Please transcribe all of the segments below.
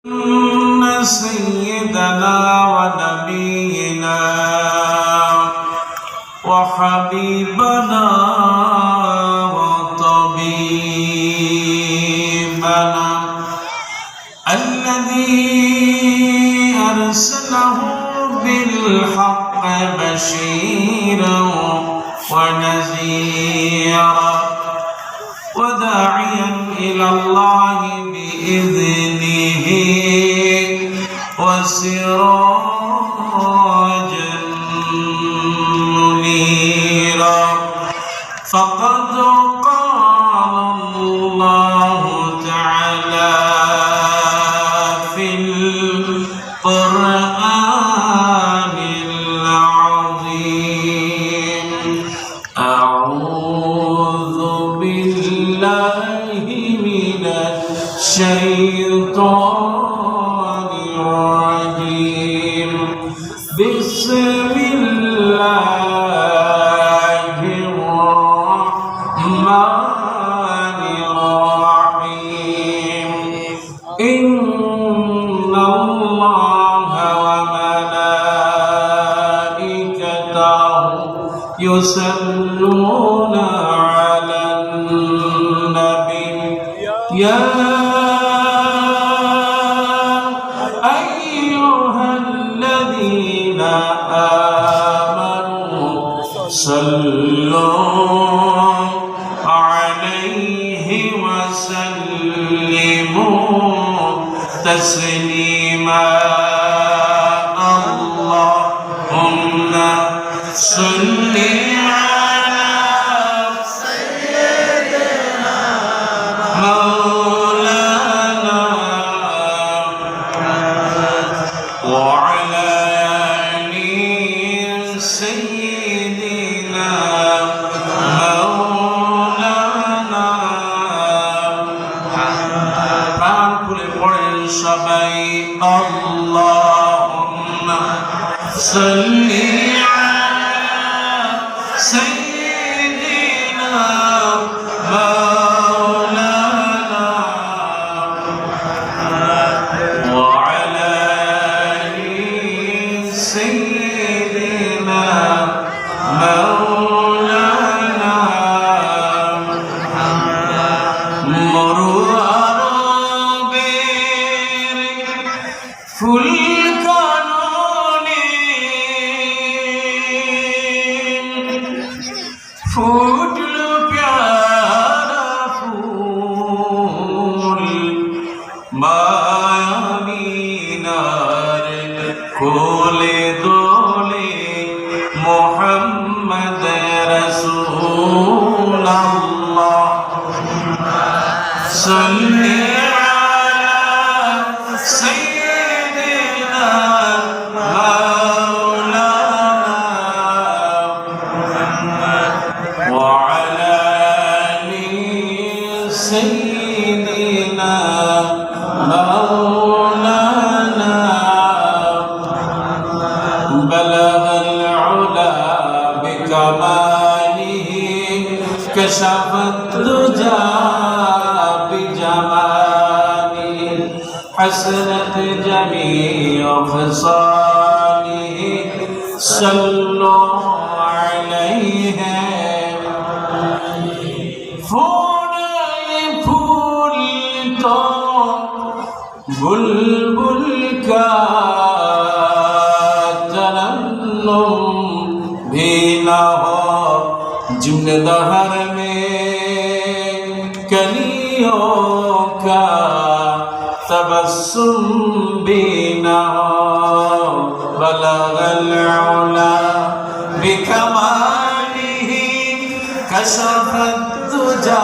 إن سيدنا ونبينا وحبيبنا وطبيبنا الذي أرسله بالحق بشيرا ونذيرا وداعيا إلى الله بإذنه وسراجا منيرا فقد قال الله تعالى في القرآن العظيم أعوذ بالله من الشيطان الرجيم بسم الله الرحمن الرحيم إن الله وملائكته يصلون على النبي يا أيها الذين آمنوا صلوا عليه وسلموا تسليما اللهم صل على سيدنا مولانا وعلى آل سيدنا مولانا প্রাণ খুলে পড়েন সবাই اللهم صل سيدنا مولانا وعلى آل سيدنا مولانا মরুয়ারবের ফুল ফুটলো প্যারা ফুল মায়ামিনার কোলে দোলে মোহাম্মদ রাসূল আল্লাহুম্মা সাল্লি আলা সাইয়্যিদিনা وعلى آل سيدنا مولانا بلغ العلا بكماله كشف الدجى بجماله حسنت جميع خصاله صلوا عليه फूल तो बुलबुल का तरन्नुम भी न हो जिंदहर में कलियों का तबस्सुम भी न हो बलगल उला बिकमालिही कशफत तुजा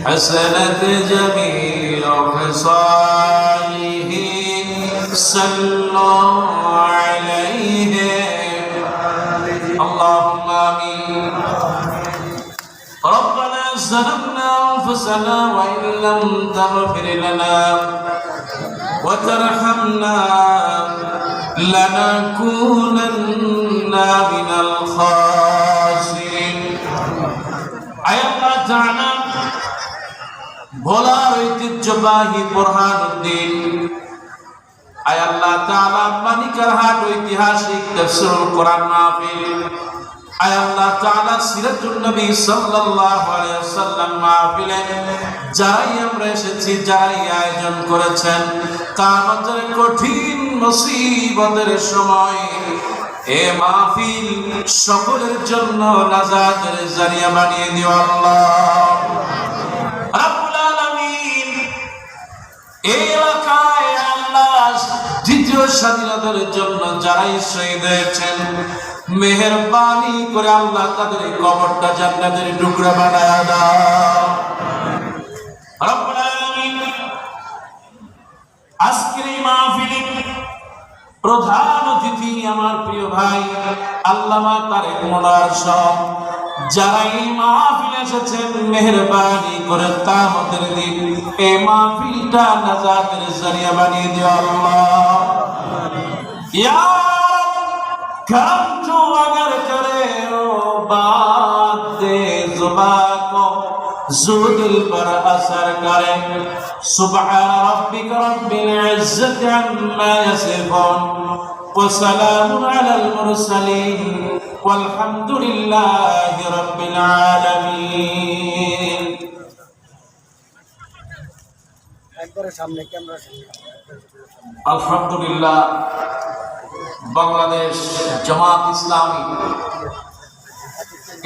حسنت جميع خصاله صلوا عليه اللهم آمين ربنا ظلمنا أنفسنا وإن لم تغفر لنا وترحمنا لنكونن من الخاسرين أي الله تعالى ভোলার ঐতিহ্যবাহী বোরহানউদ্দিন, আয় আল্লাহ তাআলা মানিকারহাট ঐতিহাসিক তাফসীরুল কোরআন মাহফিল, আয় আল্লাহ তাআলা সিরাতুন নবী সাল্লাল্লাহু আলাইহি ওয়াসাল্লাম মাহফিলে যারাই আমরা এসেছি, যারাই আয়োজন করেছেন, কিয়ামতের কঠিন মুসিবতের সময় এ মাহফিল সকলের জন্য নাজাতের জারিয়া বানিয়ে দিও আল্লাহ রাব্বুল আলামিন। এই এলাকায় আল্লাহ দ্বিতীয় স্বাধীনতার জন্য যারাই শহীদ হয়েছেন, মেহেরবানি করে আল্লাহ তাদের কবরটা জান্নাতের টুকরা বানায়া দাও রাব্বুল আলামিন। আজকের এই মাহফিলে প্রধান অতিথি আমার প্রিয় ভাই আল্লামা তারেক মোল্লার সহ যারা এই মাহফিলে এসেছেন, মেহেরবানি করে কিয়ামতের দিন এই মাহফিলটা নাজাতের জারিয়া বানিয়ে দিও আল্লাহ। ইয়া करम जो अगर करे ओ बात दे जुबान को जो दिल पर असर करे। सुब्हान रब्बिक रब्बिल इज्जति अम्मा यसिफून व सलामुन अलल मुरसलीन वल्हम्दुलिल्लाहि रब्बिल आलामीन। একবারে সামনে ক্যামেরা সামনে। আলহামদুলিল্লাহ, বাংলাদেশ জামাত ইসলামী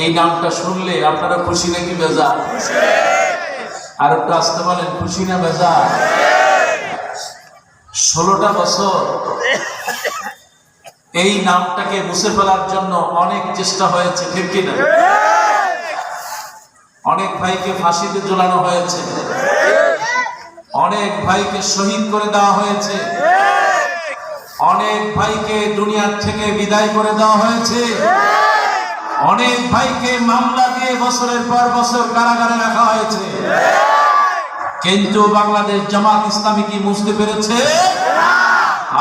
এই নামটা শুনলে আপনারা খুশি নাকি বেজার? আর একটু আসতে বলেন, খুশি না বেজার? 16টা বছর এই নামটাকে মুছে ফেলার জন্য অনেক চেষ্টা হয়েছে, ঠিক কিনা? অনেক ভাইকে ফাঁসিতে ঝুলানো হয়েছে, অনেক ভাইকে শহীদ করে দেওয়া হয়েছে, অনেক ভাইকে দুনিয়ার থেকে বিদায় করে দেওয়া হয়েছে, অনেক ভাইকে মামলা দিয়ে বছরের পর বছর কারাগারে রাখা হয়েছে, কিন্তু বাংলাদেশ জামাত ইসলামী কি মুছতে পেরেছে?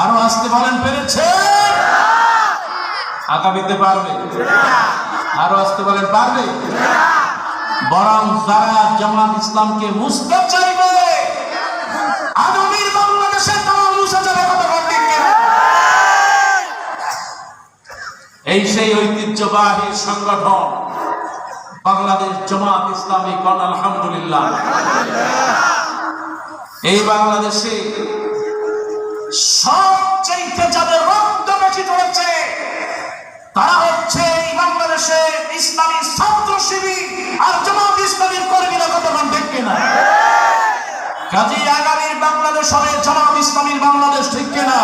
আরো আসতে বলেন, পেরেছে? আগামীতে পারবে? আরো আসতে বলেন, পারবে? বরং যারা জামাত ইসলামকে মুছতে চাইবে আগামীর বাংলাদেশে তারা মুছে যাবে। এই সেই ঐতিহ্যবাহী সংগঠন বাংলাদেশ জামাত ইসলামী। কোন আলহামদুলিল্লাহ। এই বাংলাদেশে সবচেয়ে যাদের রক্ত বেশি হয়েছে তারা হচ্ছে এই বাংলাদেশে ইসলামী ছাত্র শিবির আর জামাত ইসলামীর কর্মীরা। কতক্ষণ ঠিক কিনা? কাজী আগামীর বাংলাদেশ হবে জামাত ইসলামীর বাংলাদেশ, ঠিক কিনা?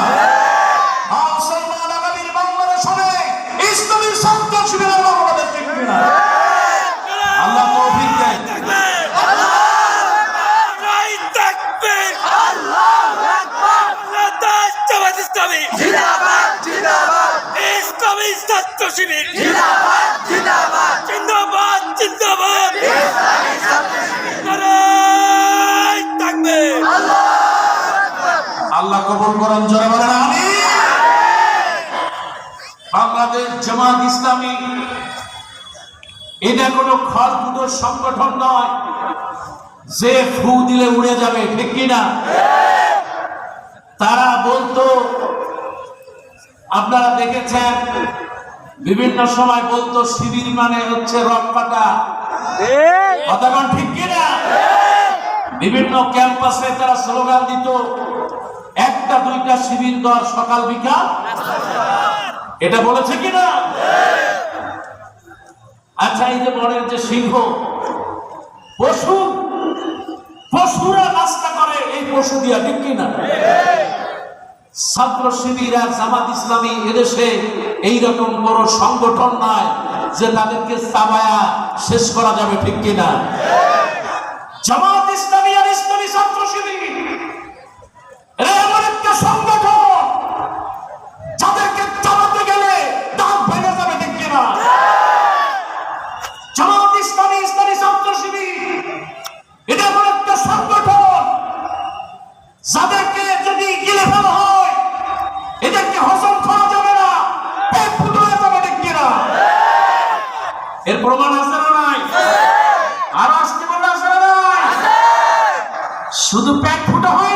আগামীর বাংলাদেশ হবে ইসলামী ছাত্র শিবিরের বাংলাদেশ, ঠিক কিনা? আল্লাহ তৌফিক দেন। আল্লাহ কবুল করেন, জোরে বলেন আমিন। বাংলাদেশ জামাত ইসলামী এটা কোনো খড়কুটো সংগঠন নয় যে ফু দিলে উড়ে যাবে, ঠিক কিনা? তারা বলতো, আপনারা দেখেছেন বিভিন্ন সময় বলতো শিবির মানে হচ্ছে রক কাটা। কতক্ষণ ঠিক কিনা? বিভিন্ন ক্যাম্পাসে তারা স্লোগান দিত, একটা দুইটা শিবির দর সকাল বিকাল। এটা বলেছে কিনা? আচ্ছা, এই যে বনের যে সিংহ, পশুরা নাস্তা করে এই পশু দিয়া, ঠিক কিনা? ছাত্র শিবির আর জামাত ইসলামী এদেশে এইরকম বড় সংগঠন নয় যে তাদেরকে চাবায়া শেষ করা যাবে, ঠিক কিনা? জামাত ইসলামী আর ইসলামী ছাত্র শিবির এমন একটা সংগঠন যাদেরকে চালাতে গেলে দাঁত ভেঙে যাবে, ঠিক কিনা? জামাত ইসলামী ইসলামী ছাত্র শিবির এটা এমন একটা সংগঠন যাদেরকে যদি গিলে ফেলা হয় এদেরকে হজম করা যাবে না, পেট ফুটো হয়ে যাবে, ঠিক কিনা? এর প্রমাণ আছে না নাই? আর আসতে বললে আছে না নাই? ফুটা হয়